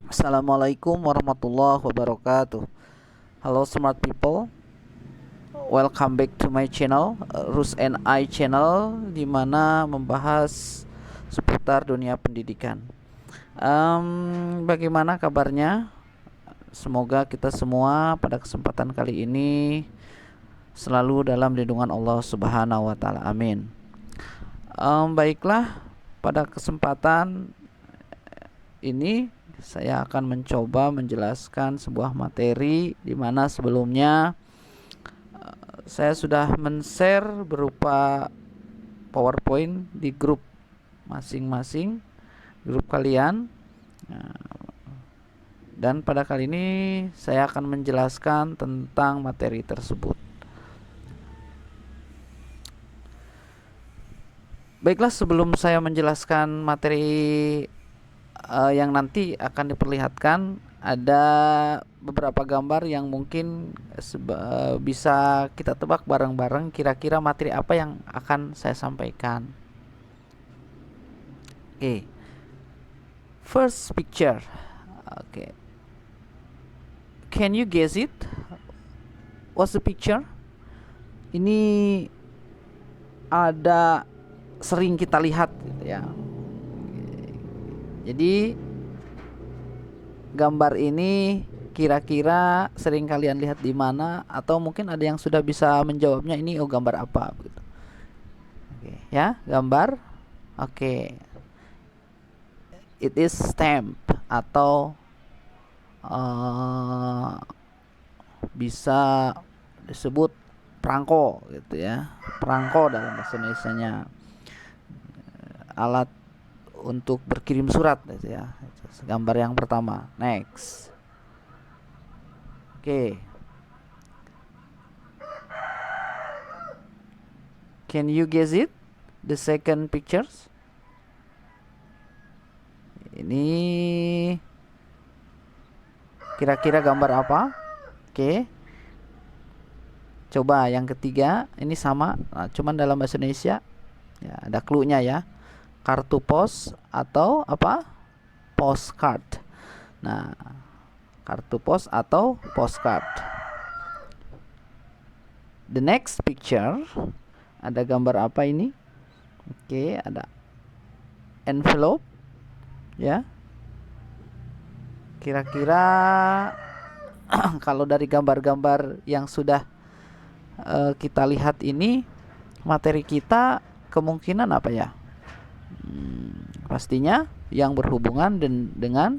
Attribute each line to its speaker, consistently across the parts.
Speaker 1: Assalamualaikum warahmatullahi wabarakatuh. Halo smart people, welcome back to my channel, Rus and I channel, di mana membahas seputar dunia pendidikan. Bagaimana kabarnya? Semoga kita semua pada kesempatan kali ini selalu dalam lindungan Allah Subhanahu wa taala. Amin. Baiklah, pada kesempatan ini saya akan mencoba menjelaskan sebuah materi di mana sebelumnya saya sudah men-share berupa PowerPoint di grup masing-masing, grup kalian. Dan pada kali ini saya akan menjelaskan tentang materi tersebut. Baiklah, sebelum saya menjelaskan materi yang nanti akan diperlihatkan, ada beberapa gambar yang mungkin bisa kita tebak bareng-bareng kira-kira materi apa yang akan saya sampaikan. Oke. First picture. Oke. Can you guess it? What's the picture? Ini ada sering kita lihat gitu ya. Jadi gambar ini kira-kira sering kalian lihat di mana, atau mungkin ada yang sudah bisa menjawabnya ini gambar apa gitu. Oke, ya, gambar. Oke. It is stamp atau bisa disebut perangko gitu ya. Perangko dalam bahasa Indonesianya. Alat untuk berkirim surat gitu ya. Gambar yang pertama. Next. Oke. Can you guess it? The second pictures. Ini kira-kira gambar apa? Oke. Coba yang ketiga, ini sama, cuman dalam bahasa Indonesia. Ya, ada clue-nya ya. Kartu pos atau apa? Postcard. Nah, kartu pos atau postcard. The next picture, ada gambar apa ini? Oke, ada envelope ya. Kira-kira kalau dari gambar-gambar yang sudah kita lihat ini, materi kita kemungkinan apa ya? Pastinya yang berhubungan dengan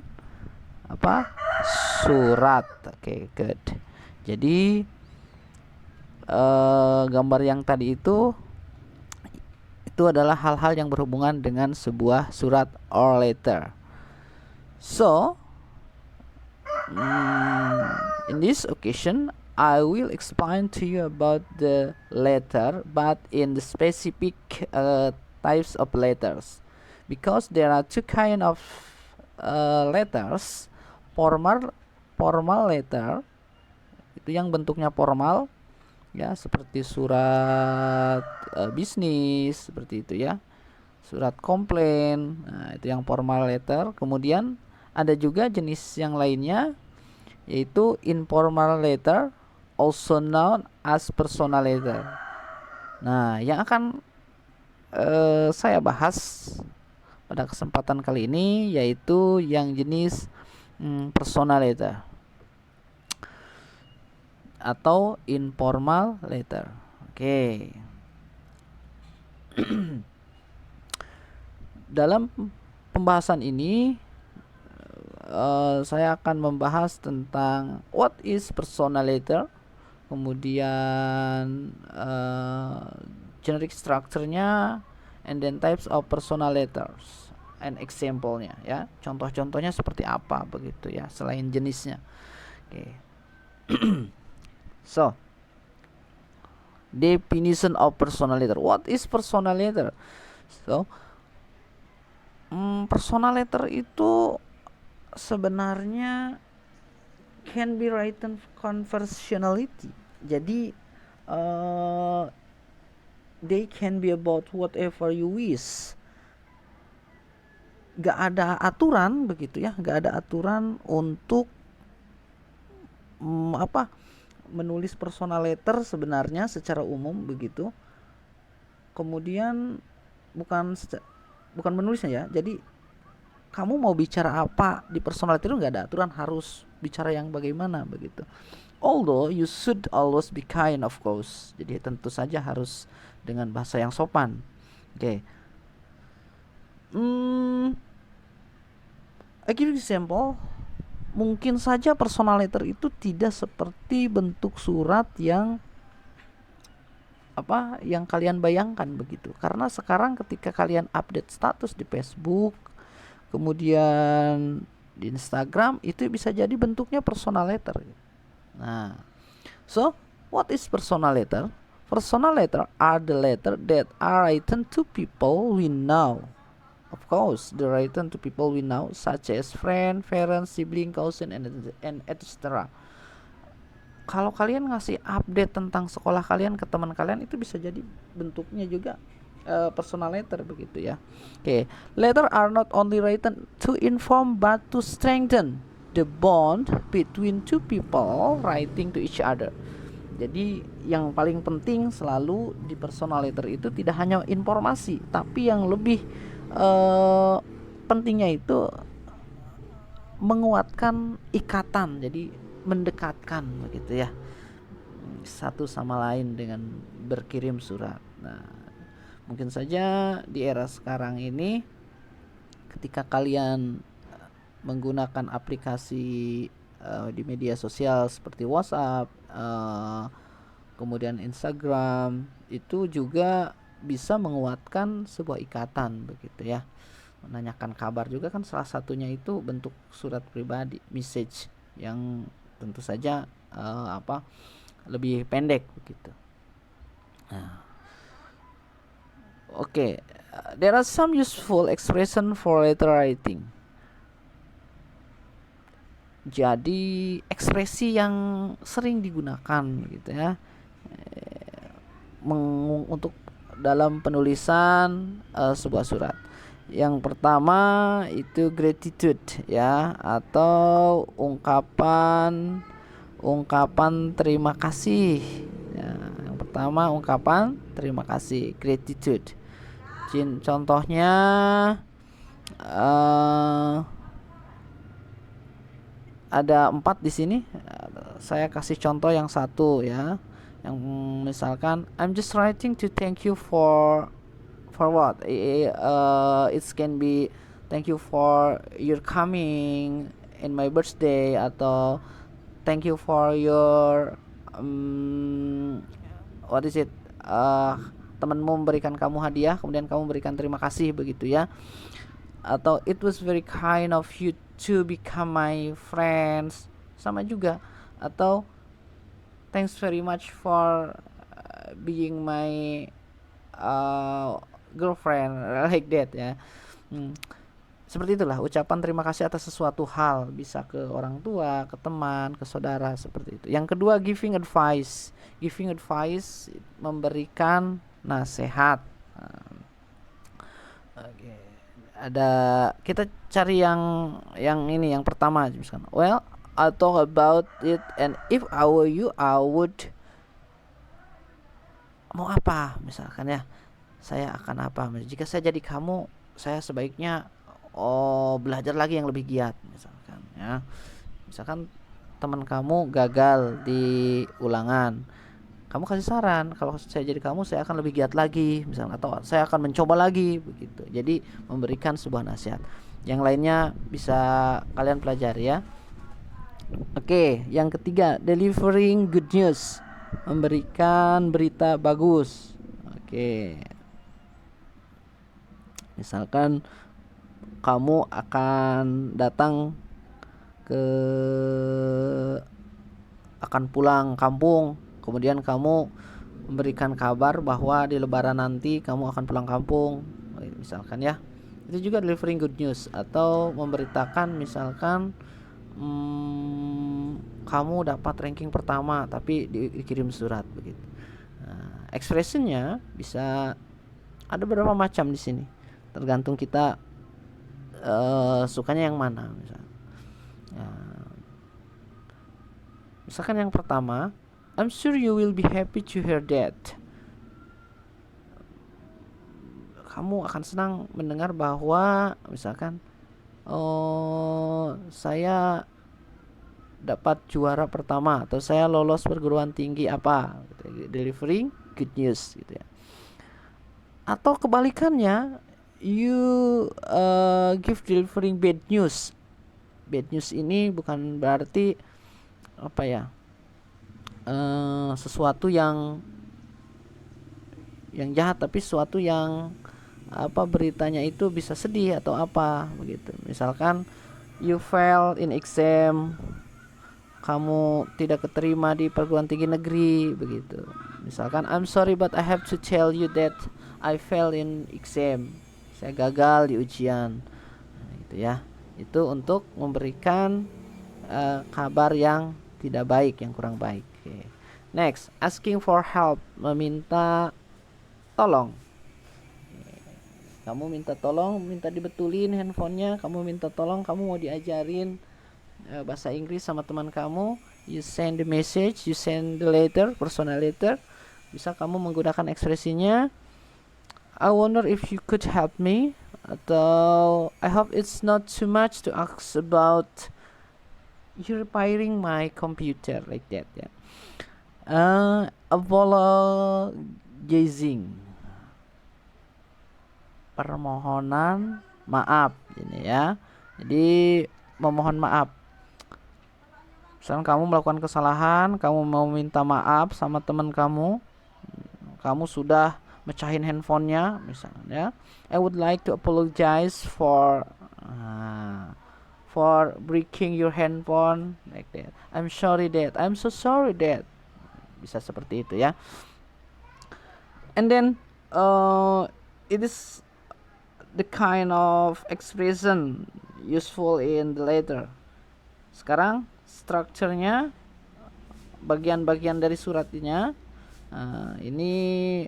Speaker 1: apa? Surat. Oke, good. Jadi gambar yang tadi itu adalah hal-hal yang berhubungan dengan sebuah surat or letter. So, in this occasion, I will explain to you about the letter, but in the specific types of letters, because there are two kind of letters. Formal letter itu yang bentuknya formal ya, seperti surat bisnis seperti itu ya, surat komplain. Nah, itu yang formal letter. Kemudian ada juga jenis yang lainnya, yaitu informal letter, also known as personal letter. Nah, yang akan saya bahas pada kesempatan kali ini yaitu yang jenis personal letter atau informal letter. Oke. Dalam pembahasan ini saya akan membahas tentang what is personal letter, kemudian generic structure-nya, and then types of personal letters and example-nya ya. Contoh-contohnya seperti apa begitu ya, selain jenisnya. Oke. So, definition of personal letter. What is personal letter? So, personal letter itu sebenarnya can be written conversationality. Jadi they can be about whatever you wish. nggak ada aturan begitu ya, nggak ada aturan untuk menulis personal letter sebenarnya secara umum begitu. Kemudian bukan bukan menulisnya ya, jadi kamu mau bicara apa di personal letter itu nggak ada aturan harus bicara yang bagaimana begitu. Although you should always be kind of course, jadi tentu saja harus dengan bahasa yang sopan. Oke. I give you example. Mungkin saja personal letter itu tidak seperti bentuk surat yang kalian bayangkan begitu. Karena sekarang ketika kalian update status di Facebook, kemudian di Instagram, itu bisa jadi bentuknya personal letter. Nah, so what is personal letter? Personal letter are the letter that are written to people we know. Of course, the written to people we know, such as friend, parents, sibling, cousin, and etc. Kalau kalian ngasih update tentang sekolah kalian ke teman kalian, itu bisa jadi bentuknya juga personal letter begitu ya. Oke, letter are not only written to inform but to strengthen the bond between two people writing to each other. Jadi yang paling penting selalu di personal letter itu tidak hanya informasi, tapi yang lebih pentingnya itu menguatkan ikatan, jadi mendekatkan begitu ya satu sama lain dengan berkirim surat. Nah, mungkin saja di era sekarang ini ketika kalian menggunakan aplikasi di media sosial seperti WhatsApp, kemudian Instagram, itu juga bisa menguatkan sebuah ikatan begitu ya. Menanyakan kabar juga kan salah satunya itu bentuk surat pribadi, message yang tentu saja lebih pendek begitu. Nah, oke. There are some useful expression for letter writing. Jadi ekspresi yang sering digunakan gitu ya untuk dalam penulisan sebuah surat. Yang pertama itu gratitude ya, atau ungkapan terima kasih ya. Yang pertama ungkapan terima kasih, gratitude. Contohnya ada 4 di sini. Saya kasih contoh yang satu ya. Yang misalkan I'm just writing to thank you for what? It can be thank you for your coming in my birthday, atau thank you for your what is it? Temanmu memberikan kamu hadiah, kemudian kamu berikan terima kasih begitu ya. Atau it was very kind of you to become my friends, sama juga. Atau thanks very much for being my girlfriend, like that ya. Seperti itulah ucapan terima kasih atas sesuatu hal, bisa ke orang tua, ke teman, ke saudara, seperti itu. Yang kedua, giving advice. Giving advice, memberikan nasihat. Oke. Ada, kita cari yang ini, yang pertama misalkan. Well, I'll talk about it, and if I were you, I would. Mau apa misalkan ya, saya akan apa, jika saya jadi kamu, saya sebaiknya belajar lagi yang lebih giat misalkan ya. Misalkan teman kamu gagal di ulangan, kamu kasih saran, kalau saya jadi kamu saya akan lebih giat lagi misalkan, atau saya akan mencoba lagi begitu. Jadi memberikan sebuah nasihat. Yang lainnya bisa kalian pelajari ya. Oke, yang ketiga, delivering good news, memberikan berita bagus. Oke, misalkan kamu akan pulang kampung, kemudian kamu memberikan kabar bahwa di lebaran nanti kamu akan pulang kampung misalkan ya. Itu juga delivering good news. Atau memberitakan misalkan kamu dapat ranking pertama tapi dikirim surat begitu. Nah, expressionnya bisa ada beberapa macam di sini, tergantung kita sukanya yang mana ya, misalkan yang pertama, I'm sure you will be happy to hear that. Kamu akan senang mendengar bahwa misalkan, oh, saya dapat juara pertama atau saya lolos perguruan tinggi apa gitu, delivering good news gitu ya. Atau kebalikannya, you give delivering bad news. Bad news ini bukan berarti apa ya, sesuatu yang jahat, tapi sesuatu yang apa, beritanya itu bisa sedih atau apa begitu. Misalkan you fail in exam, kamu tidak keterima di perguruan tinggi negeri begitu. Misalkan, I'm sorry but I have to tell you that I fail in exam, saya gagal di ujian. Nah, itu ya, itu untuk memberikan kabar yang tidak baik, yang kurang baik. Okay. Next, asking for help, meminta tolong. Kamu minta tolong, minta dibetulin handphonenya, kamu minta tolong, kamu mau diajarin bahasa Inggris sama teman kamu, you send the message, you send the letter, personal letter. Bisa kamu menggunakan ekspresinya, I wonder if you could help me, atau I hope it's not too much to ask about you repairing my computer, like that ya. Apologizing, permohonan maaf ini ya. Jadi memohon maaf. Misalnya kamu melakukan kesalahan, kamu mau minta maaf sama teman kamu, kamu sudah mecahin handphonenya misalnya. I would like to apologize for breaking your handphone, like that. I'm so sorry that. Bisa seperti itu ya. And then it is the kind of expression useful in the letter. Sekarang strukturnya, bagian-bagian dari suratnya, ini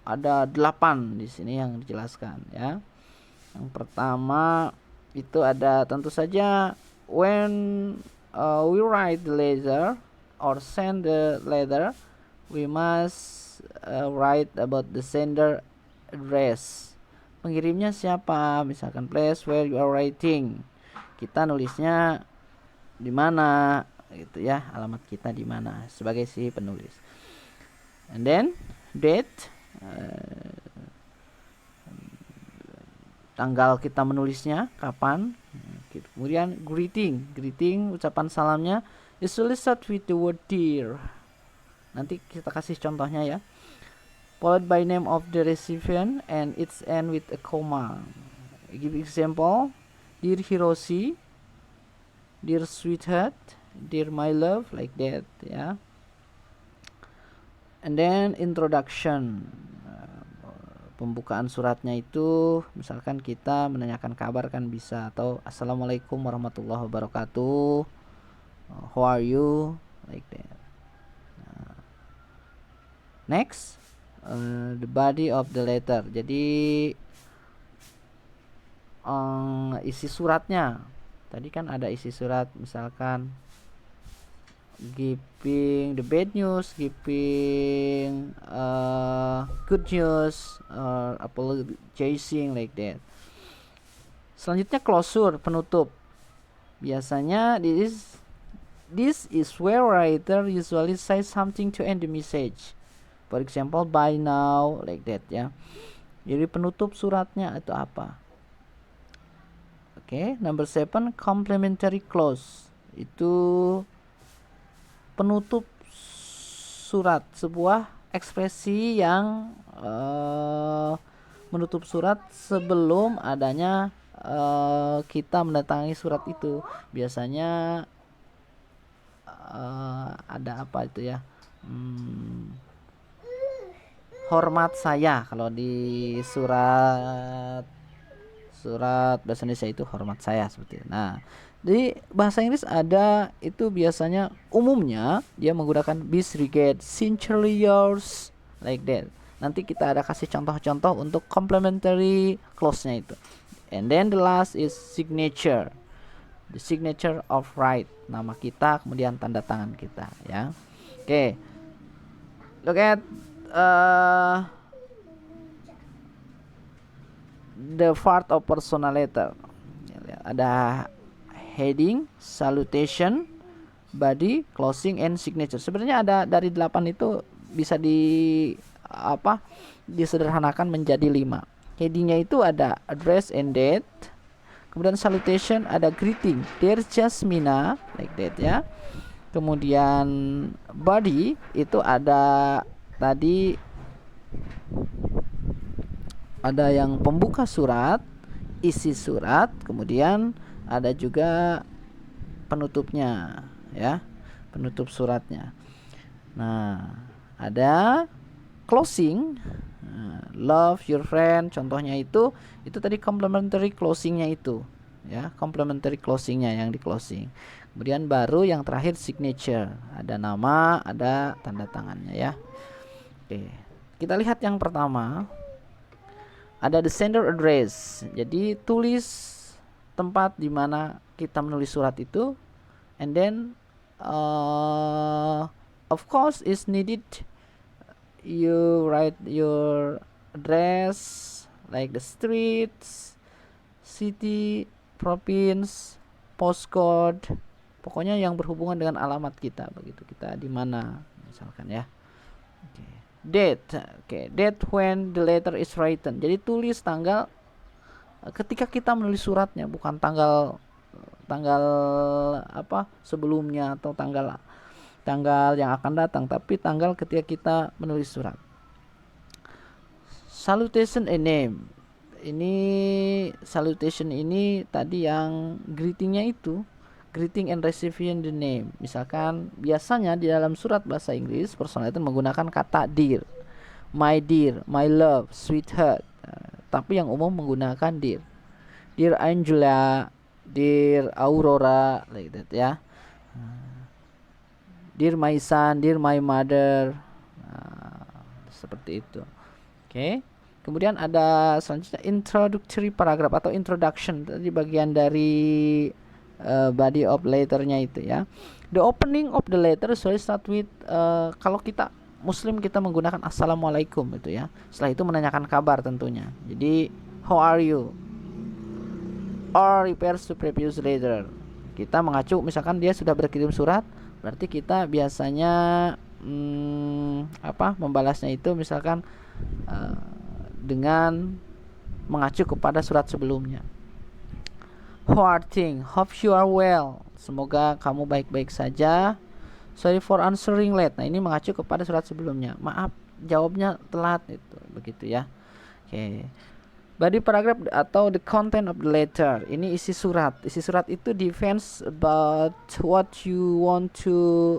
Speaker 1: ada 8 di sini yang dijelaskan ya. Yang pertama itu ada, tentu saja, when we write the letter or send the letter, we must write about the sender address. Pengirimnya siapa? Misalkan place where you are writing. Kita nulisnya di mana gitu ya, alamat kita di mana sebagai si penulis. And then date, tanggal kita menulisnya kapan. Kemudian greeting, ucapan salamnya usually start with the word dear. Nanti kita kasih contohnya ya. Followed by name of the recipient and it's end with a comma. Give example, dear Hiroshi, dear sweetheart, dear my love, like that ya. And then introduction, pembukaan suratnya itu misalkan kita menanyakan kabar kan bisa, atau assalamualaikum warahmatullahi wabarakatuh, how are you, like that. Next, the body of the letter. Jadi isi suratnya, tadi kan ada isi surat, misalkan giving the bad news, giving good news, apologizing, like that. Selanjutnya closure, penutup. Biasanya this is where writer usually say something to end the message. For example, by now, like that ya. Jadi penutup suratnya itu apa? Oke, number 7, complementary clause. Itu penutup surat, sebuah ekspresi yang menutup surat sebelum adanya kita mendatangi surat itu. Biasanya ada apa itu ya? Hormat saya, kalau di surat bahasa Indonesia itu hormat saya, seperti itu. Nah, di bahasa Inggris ada itu, biasanya umumnya dia menggunakan best regard, sincerely yours, like that. Nanti kita ada kasih contoh-contoh untuk complementary clause-nya itu. And then the last is signature. The signature of right, nama kita kemudian tanda tangan kita, ya. Oke. Look at the part of personal letter. Ada heading, salutation, body, closing, and signature. Sebenarnya ada dari 8 itu bisa disederhanakan menjadi 5. Headingnya itu ada address and date. Kemudian salutation ada greeting, dear Jasmina, like that, ya. Kemudian body itu ada tadi ada yang pembuka surat, isi surat, kemudian ada juga penutupnya, ya, penutup suratnya. Nah, ada closing, love your friend, contohnya itu tadi complementary closingnya itu, ya, complementary closingnya yang di closing. Kemudian baru yang terakhir signature, ada nama, ada tanda tangannya, ya. Oke, kita lihat yang pertama, ada the sender address. Jadi tulis tempat di mana kita menulis surat itu, and then of course is needed you write your address like the streets, city, province, postcode, pokoknya yang berhubungan dengan alamat kita, begitu, kita di mana misalkan, ya. Date, date when the letter is written. Jadi tulis tanggal ketika kita menulis suratnya, bukan tanggal sebelumnya atau tanggal yang akan datang, tapi tanggal ketika kita menulis surat. Salutation and name. Ini salutation ini tadi yang greetingnya itu, greeting and receiving the name. Misalkan biasanya di dalam surat bahasa Inggris personal letter menggunakan kata dear, my love, sweetheart. Tapi yang umum menggunakan dear Angela, dear Aurora, like that, ya. Dear my son, dear my mother, seperti itu. Oke. Kemudian ada selanjutnya introductory paragraph atau introduction, tadi bagian dari body of letternya itu, ya. The opening of the letter so start with kalau kita Muslim kita menggunakan assalamualaikum itu, ya. Setelah itu menanyakan kabar tentunya. Jadi how are you? Or refers to previous letter. Kita mengacu misalkan dia sudah berkirim surat, berarti kita biasanya membalasnya itu misalkan dengan mengacu kepada surat sebelumnya. How are things? Hope you are well. Semoga kamu baik-baik saja. Sorry for answering late. Nah, ini mengacu kepada surat sebelumnya. Maaf, jawabnya telat itu, begitu, ya. Oke. Body paragraph atau the content of the letter. Ini isi surat. Isi surat itu defense about what you want to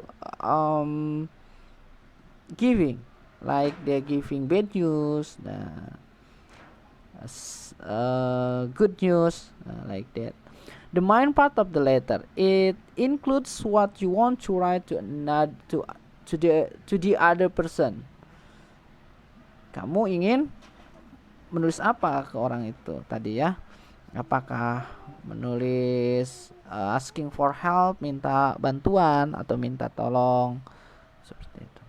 Speaker 1: giving. Like they're giving bad news, good news, like that. The main part of the letter, it includes what you want to write to the other person. Kamu ingin menulis apa ke orang itu tadi, ya? Apakah menulis asking for help, minta bantuan atau minta tolong, seperti itu.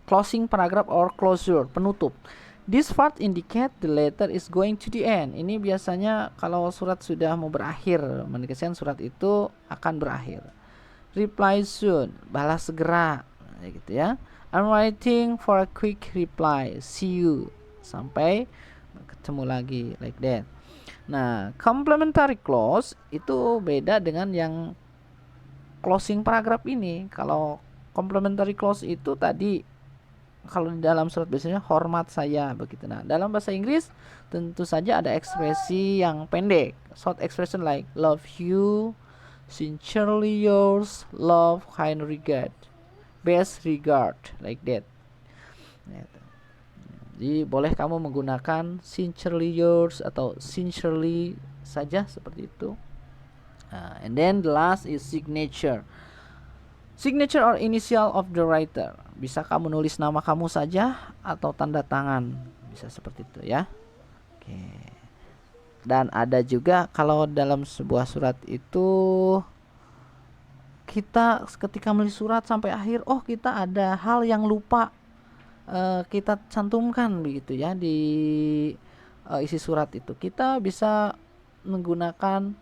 Speaker 1: Closing paragraph or closure, penutup. This part indicate the letter is going to the end. Ini biasanya kalau surat sudah mau berakhir, mendekatkan surat itu akan berakhir. Reply soon, balas segera, gitu, ya. I'm waiting for a quick reply. See you, sampai ketemu lagi, like that. Nah, complementary clause itu beda dengan yang closing paragraph ini. Kalau complementary clause itu tadi, kalau di dalam surat biasanya hormat saya, begitu. Nah, dalam bahasa Inggris tentu saja ada ekspresi yang pendek, short expression like love you, sincerely yours, love, kind regard, best regard, like that. Jadi boleh kamu menggunakan sincerely yours atau sincerely saja, seperti itu. And then the last is signature. Signature or initial of the writer. Bisa kamu nulis nama kamu saja atau tanda tangan, bisa seperti itu, ya. Oke. Dan ada juga kalau dalam sebuah surat itu kita ketika menulis surat sampai akhir, oh kita ada hal yang lupa kita cantumkan begitu ya di isi surat itu. Kita bisa menggunakan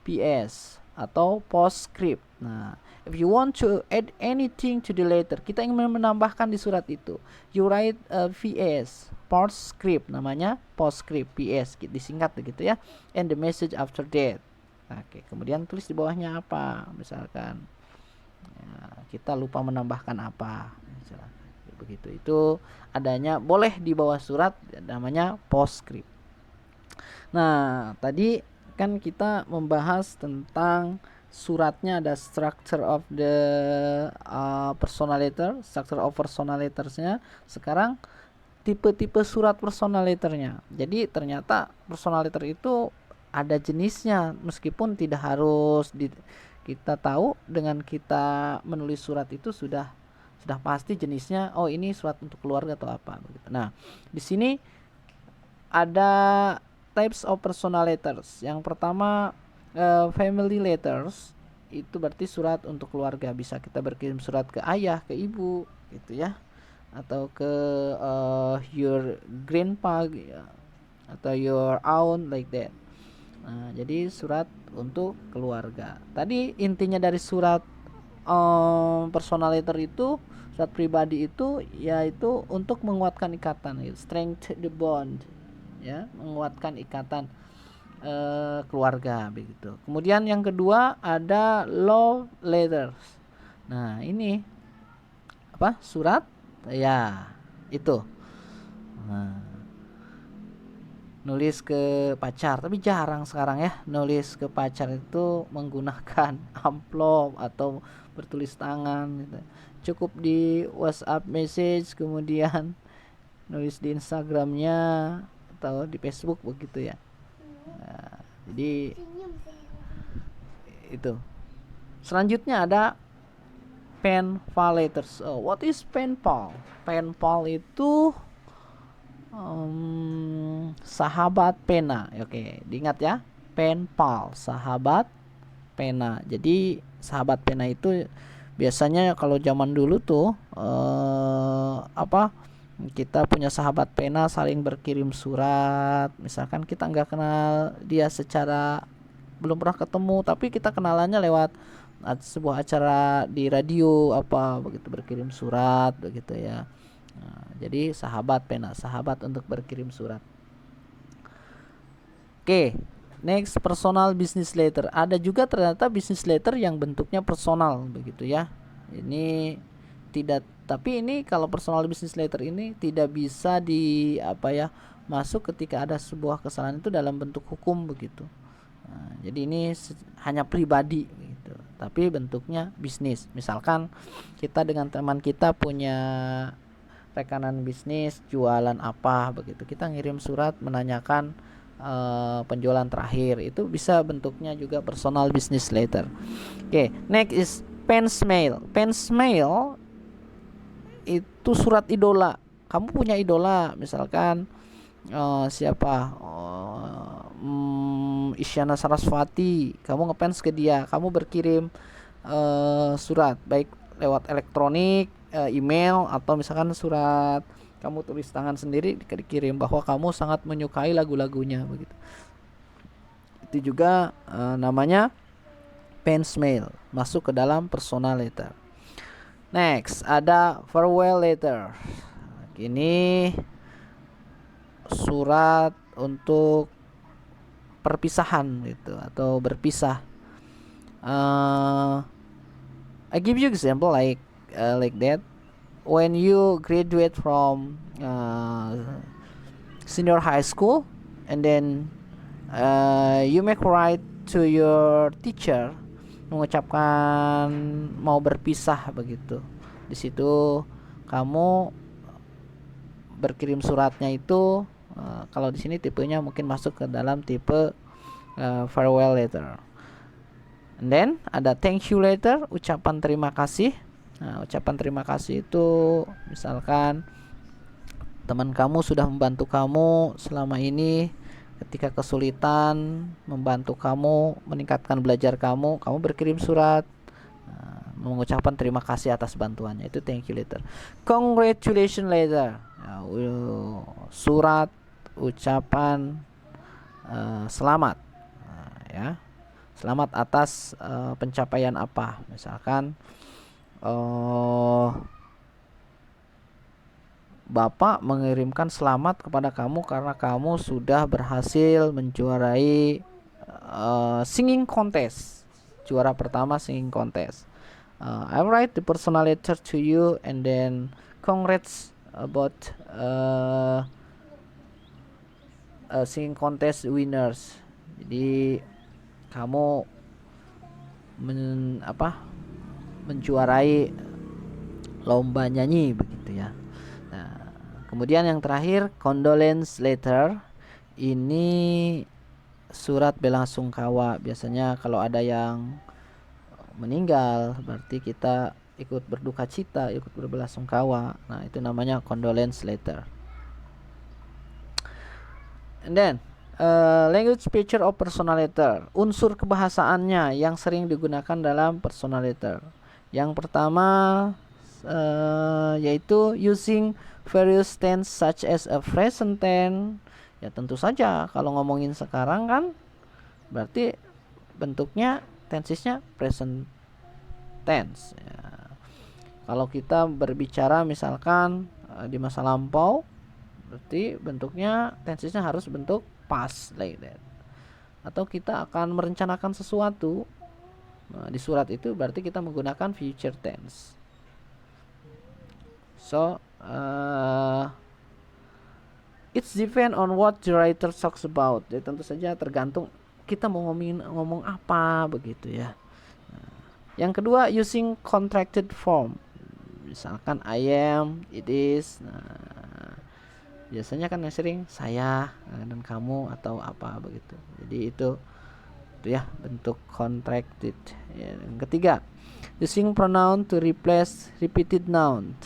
Speaker 1: PS atau postscript. Nah, if you want to add anything to the letter, kita ingin menambahkan di surat itu, you write PS, postscript, namanya postscript, PS disingkat begitu ya, and the message after that. Oke, kemudian tulis di bawahnya apa, misalkan ya, kita lupa menambahkan apa, misalkan begitu. Itu adanya boleh di bawah surat, namanya postscript. Nah, tadi kan kita membahas tentang suratnya, ada structure of the personal letter, structure of personal lettersnya. Sekarang tipe-tipe surat personal letternya. Jadi ternyata personal letter itu ada jenisnya, meskipun tidak harus kita tahu dengan kita menulis surat itu sudah pasti jenisnya. Oh, ini surat untuk keluarga atau apa begitu. Nah, di sini ada types of personal letters. Yang pertama family letters, itu berarti surat untuk keluarga. Bisa kita berkirim surat ke ayah, ke ibu gitu ya, atau ke your grandpa atau your aunt, like that. Nah, jadi surat untuk keluarga. Tadi intinya dari surat personal letter itu, surat pribadi itu, yaitu untuk menguatkan ikatan, strength the bond ya, menguatkan ikatan keluarga begitu. Kemudian yang kedua ada love letters. Nah, ini apa? Surat ya itu. Nah, nulis ke pacar, tapi jarang sekarang ya nulis ke pacar itu menggunakan amplop atau bertulis tangan gitu. Cukup di WhatsApp message, kemudian nulis di Instagramnya atau di Facebook begitu ya. Nah, jadi itu. Selanjutnya ada pen pal letters. Oh, what is pen pal? Pen pal itu sahabat pena. Oke, diingat ya. Pen pal, sahabat pena. Jadi sahabat pena itu biasanya kalau zaman dulu tuh kita punya sahabat pena, saling berkirim surat. Misalkan kita nggak kenal dia secara, belum pernah ketemu, tapi kita kenalannya lewat sebuah acara di radio apa begitu, berkirim surat begitu ya. Nah, jadi sahabat pena, sahabat untuk berkirim surat. Oke, next personal business letter. Ada juga ternyata business letter yang bentuknya personal begitu ya. Ini tidak, tapi ini kalau personal business letter ini tidak bisa masuk ketika ada sebuah kesalahan itu dalam bentuk hukum begitu. Nah, jadi ini hanya pribadi gitu, tapi bentuknya bisnis. Misalkan kita dengan teman kita punya rekanan bisnis jualan apa begitu, kita ngirim surat menanyakan penjualan terakhir, itu bisa bentuknya juga personal business letter. Oke, next is pens mail. Pens mail itu surat idola. Kamu punya idola, misalkan siapa, Isyana Sarasvati, kamu ngefans ke dia, kamu berkirim surat baik lewat elektronik, email, atau misalkan surat kamu tulis tangan sendiri dikirim bahwa kamu sangat menyukai lagu-lagunya begitu. Itu juga namanya pens mail, masuk ke dalam personal letter. Next ada farewell letter. Ini surat untuk perpisahan gitu atau berpisah. I give you example like that. When you graduate from senior high school and then you make write to your teacher, mengucapkan mau berpisah begitu. Di situ kamu berkirim suratnya itu kalau di sini tipenya mungkin masuk ke dalam tipe farewell letter. And then ada thank you letter, ucapan terima kasih. Nah, ucapan terima kasih itu misalkan teman kamu sudah membantu kamu selama ini ketika kesulitan, membantu kamu meningkatkan belajar kamu berkirim surat mengucapkan terima kasih atas bantuannya, itu thank you letter. Congratulation letter, surat ucapan selamat, ya, selamat atas pencapaian apa, misalkan Bapak mengirimkan selamat kepada kamu karena kamu sudah berhasil menjuarai singing contest, juara pertama singing contest. I write the personal letter to you and then congrats about singing contest winners. Jadi kamu menjuarai lomba nyanyi begitu ya. Nah, kemudian yang terakhir condolence letter. Ini surat belasungkawa. Biasanya kalau ada yang meninggal berarti kita ikut berduka cita, ikut berbelasungkawa. Nah, itu namanya condolence letter. And then language feature of personal letter. Unsur kebahasaannya yang sering digunakan dalam personal letter. Yang pertama yaitu using various tense such as a present tense. Ya tentu saja kalau ngomongin sekarang kan berarti bentuknya tensesnya present tense ya. Kalau kita berbicara misalkan di masa lampau berarti bentuknya tensesnya harus bentuk past like that. Atau kita akan merencanakan sesuatu, nah, di surat itu berarti kita menggunakan future tense. So it's depend on what the writer talks about. Ya, tentu saja tergantung kita mau ngomong apa begitu ya. Nah, yang kedua using contracted form. Misalkan I am, it is. Nah, biasanya kan yang sering saya dan kamu atau apa begitu. Jadi itu ya bentuk contracted. Ya, yang ketiga using pronoun to replace repeated noun.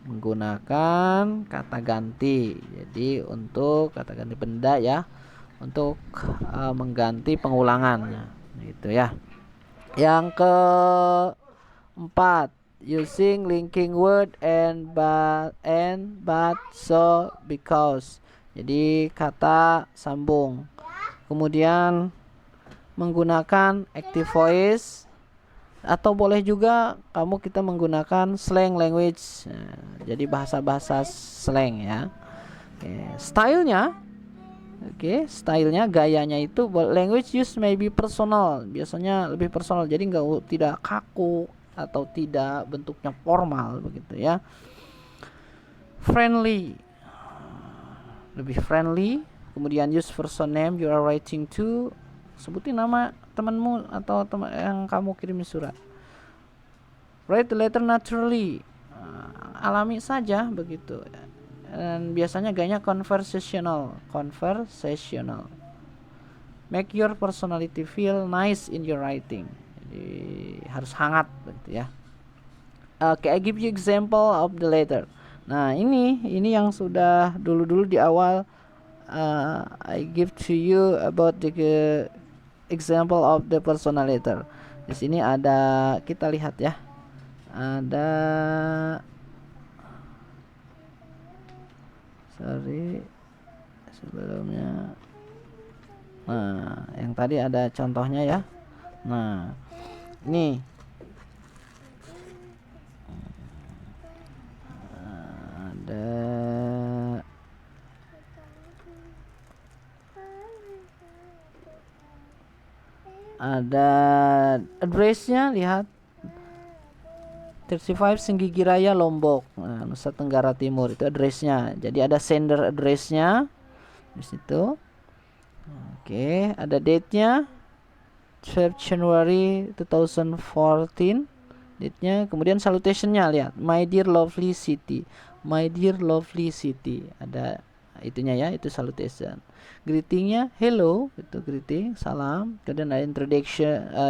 Speaker 1: Menggunakan kata ganti. Jadi untuk kata ganti benda ya, untuk mengganti pengulangannya gitu ya. Yang keempat using linking word and but, so, because. Jadi kata sambung. Kemudian menggunakan active voice, atau boleh juga kita menggunakan slang language. Jadi bahasa-bahasa slang ya. Stylenya, stylenya, gayanya itu language use may be personal. Biasanya lebih personal. Jadi tidak kaku atau tidak bentuknya formal begitu ya. Friendly, lebih friendly. Kemudian use person name you are writing to. Sebutin nama temanmu atau teman yang kamu kirim surat. Write the letter naturally, alami saja begitu. Dan biasanya gayanya conversational. Make your personality feel nice in your writing. Jadi harus hangat begitu ya. I give you example of the letter. Nah, ini yang sudah dulu di awal I give to you about the example of the personal letter. Di sini ada, kita lihat ya. Ada sebelumnya. Nah, yang tadi ada contohnya ya. Nah, ini ada address-nya, lihat 35 Senggigi Raya Lombok, Nusa Tenggara Timur, itu address-nya. Jadi ada sender address-nya di situ. Oke, ada date-nya 12 January 2014 date-nya. Kemudian salutation-nya, lihat my dear lovely city, ada itunya ya, itu salutation. Greeting-nya hello, itu greeting, salam. Kemudian ada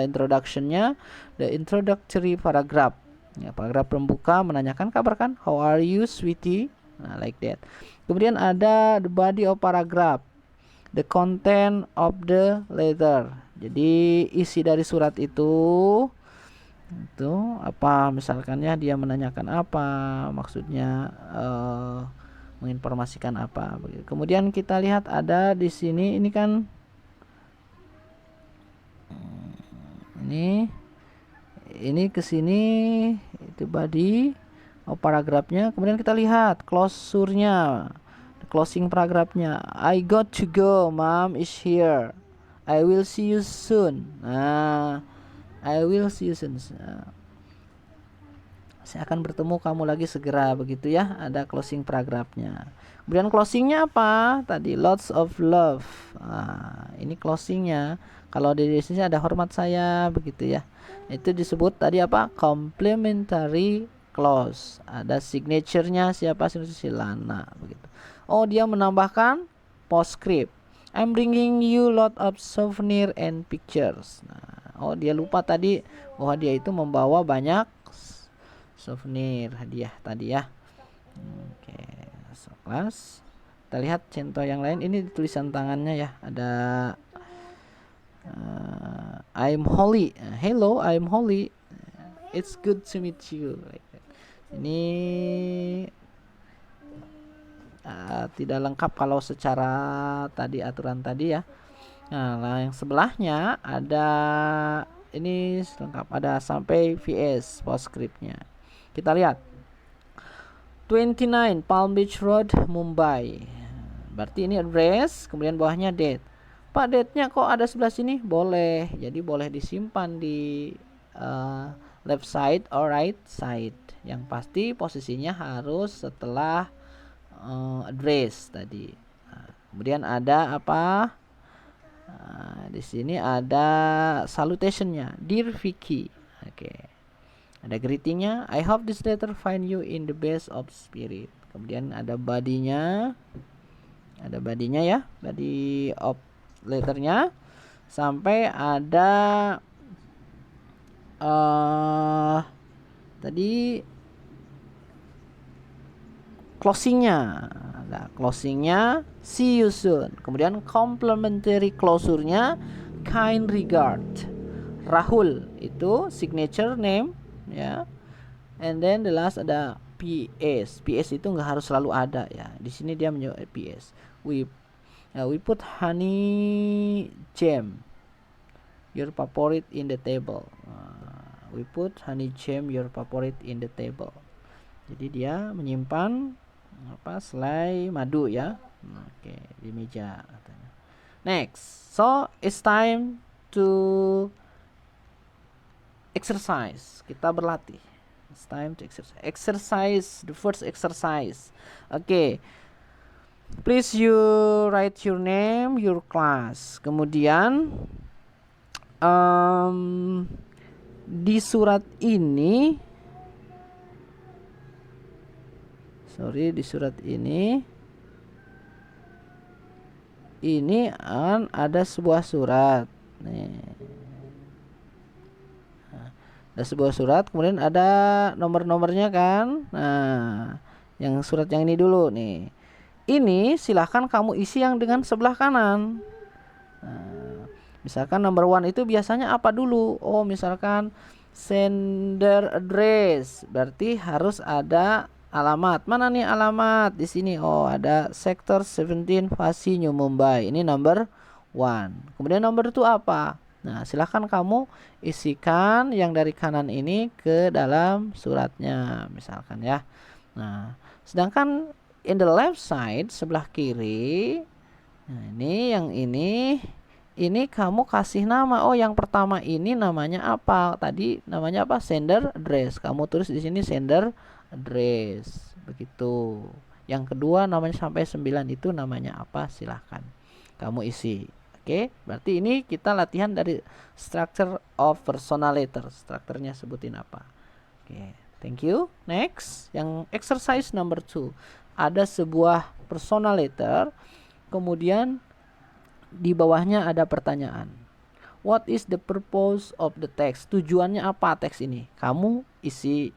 Speaker 1: introduction-nya, the introductory paragraph. Ya, paragraf pembuka menanyakan kabar kan, how are you sweetie? Nah, like that. Kemudian ada the body of paragraph, the content of the letter. Jadi isi dari surat itu apa, misalkan ya dia menanyakan apa, maksudnya menginformasikan apa. Kemudian kita lihat ada di sini, ini kan ini ke sini itu body paragrafnya. Kemudian kita lihat closure-nya, closing paragrafnya. I got to go, mom is here, I will see you soon. Nah, I will see you soon. Saya akan bertemu kamu lagi segera, begitu ya. Ada closing paragrafnya. Kemudian closingnya apa? Tadi lots of love. Nah, ini closingnya. Kalau di sini ada hormat saya, begitu ya. Itu disebut tadi apa? Complimentary clause. Ada signature-nya siapa? Signature Lana, begitu. Oh, dia menambahkan postscript. I'm bringing you lot of souvenir and pictures. Nah, oh dia lupa tadi bahwa dia itu membawa banyak souvenir, hadiah tadi ya. Oke, so kelas. Kita lihat contoh yang lain. Ini tulisan tangannya ya. Ada I'm Holly. Hello, I'm Holly. It's good to meet you. Ini tidak lengkap kalau secara tadi aturan tadi ya. Nah, yang sebelahnya ada ini lengkap, ada sampai VS postscriptnya. Kita lihat 29 Palm Beach Road, Mumbai. Berarti ini address, kemudian bawahnya date. Pak, date-nya kok ada sebelah sini? Boleh. Jadi boleh disimpan di left side or right side. Yang pasti posisinya harus setelah address tadi. Nah, kemudian ada apa? Di sini ada salutation-nya, Dear Vicky. Oke. Ada greeting-nya, I hope this letter find you in the best of spirit. Kemudian ada body-nya. Ada body-nya ya, body of letternya. Sampai ada tadi closingnya. Nah, closingnya see you soon. Kemudian complimentary closure-nya kind regard. Rahul itu signature name ya. And then the last ada PS. PS itu nggak harus selalu ada ya. Di sini dia menyebut PS. We put honey jam your favorite in the table. We put honey jam your favorite in the table. Jadi dia menyimpan apa, selai madu ya. Oke, di meja katanya. Next, so it's time to exercise. Kita berlatih. It's time to exercise. Exercise, the first exercise. Okay. Please you write your name, your class. Kemudian di surat ini, di surat ini ada sebuah surat. Nih. Ada sebuah surat, kemudian ada nomor-nomornya kan. Nah, yang surat yang ini dulu nih. Ini silahkan kamu isi yang dengan sebelah kanan. Nah, misalkan number 1 itu biasanya apa dulu? Oh, misalkan sender address, berarti harus ada alamat. Mana nih alamat? Di sini. Oh, ada Sector 17 Fasi New Mumbai. Ini number 1. Kemudian number 2 apa? Nah, silahkan kamu isikan yang dari kanan ini ke dalam suratnya, misalkan ya. Nah, sedangkan in the left side, sebelah kiri, nah ini yang ini kamu kasih nama. Oh, yang pertama ini namanya apa? Tadi namanya apa? Sender address. Kamu tulis di sini sender address. Begitu. Yang kedua namanya sampai 9 itu namanya apa? Silahkan kamu isi. Oke, berarti ini kita latihan dari structure of personal letter. Strukturnya sebutin apa. Oke, thank you. Next, yang exercise number 2. Ada sebuah personal letter, kemudian di bawahnya ada pertanyaan. What is the purpose of the text? Tujuannya apa teks ini? Kamu isi.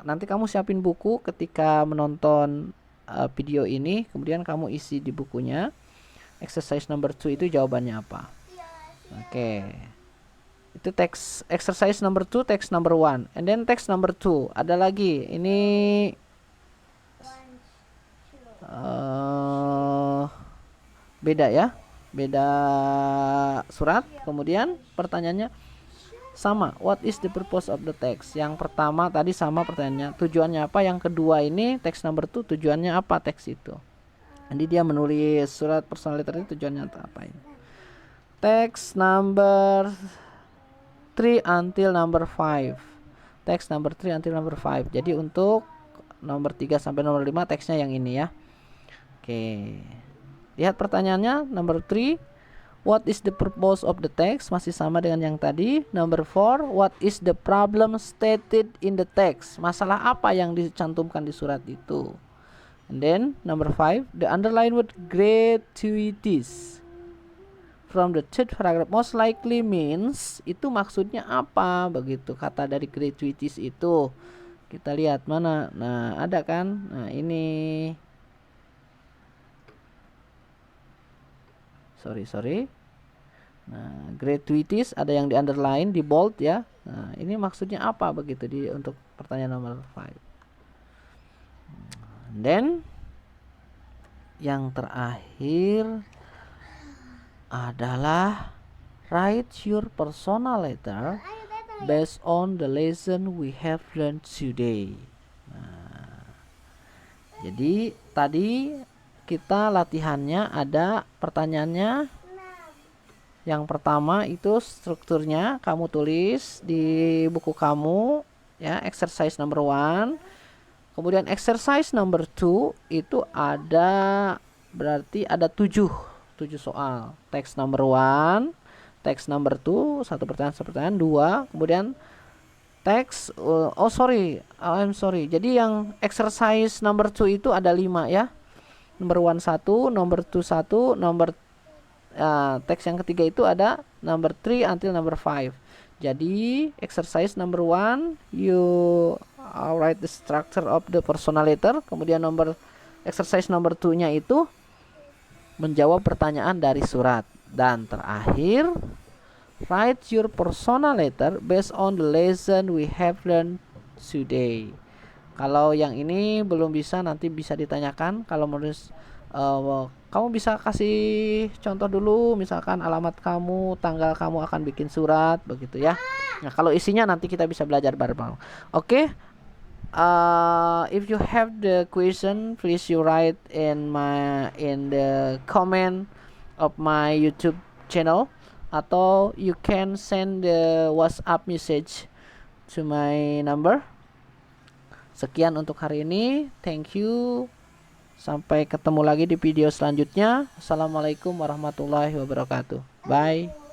Speaker 1: Nanti kamu siapin buku ketika menonton video ini, kemudian kamu isi di bukunya. Exercise number 2 itu jawabannya apa? Oke. Itu text exercise number 2, text number 1. And then text number 2 ada lagi. Ini beda ya. Beda surat. Kemudian pertanyaannya sama. What is the purpose of the text? Yang pertama tadi sama pertanyaannya. Tujuannya apa? Yang kedua ini text number 2 tujuannya apa teks itu? Jadi dia menulis surat personal letter itu tujuannya apa ini? Text number 3 until number 5. Text number 3 until number 5. Jadi untuk nomor 3 sampai nomor 5 teksnya yang ini ya. Oke. Lihat pertanyaannya number 3. What is the purpose of the text? Masih sama dengan yang tadi. Number 4. What is the problem stated in the text? Masalah apa yang dicantumkan di surat itu? And then number 5. The underlined word gratuities from the third paragraph most likely means, itu maksudnya apa begitu kata dari gratuities itu. Kita lihat mana. Nah, ada kan? Nah, ini sorry. Nah, gratuities ada yang di underline, di bold ya. Nah, ini maksudnya apa begitu di untuk pertanyaan nomor 5. Dan yang terakhir adalah write your personal letter based on the lesson we have learned today. Nah, jadi tadi kita latihannya ada pertanyaannya. Yang pertama itu strukturnya kamu tulis di buku kamu ya, exercise number 1. Kemudian exercise number 2 itu ada berarti ada 7 soal. Text number 1, text number 2, satu pertanyaan 2, kemudian text I'm sorry. Jadi yang exercise number 2 itu ada 5 ya. Number 1 1, number 2 1, teks yang ketiga itu ada number 3 until number 5. Jadi exercise number 1 you write the structure of the personal letter. Kemudian exercise number 2 nya itu menjawab pertanyaan dari surat. Dan terakhir write your personal letter based on the lesson we have learned today. Kalau yang ini belum bisa, nanti bisa ditanyakan. Kalau menurut kamu bisa kasih contoh dulu, misalkan alamat kamu, tanggal kamu akan bikin surat begitu ya. Nah, kalau isinya nanti kita bisa belajar bareng-bareng. Oke. If you have the question, please you write in the comment of my YouTube channel, atau you can send the WhatsApp message to my number. Sekian untuk hari ini. Thank you. Sampai ketemu lagi di video selanjutnya. Assalamualaikum warahmatullahi wabarakatuh. Bye.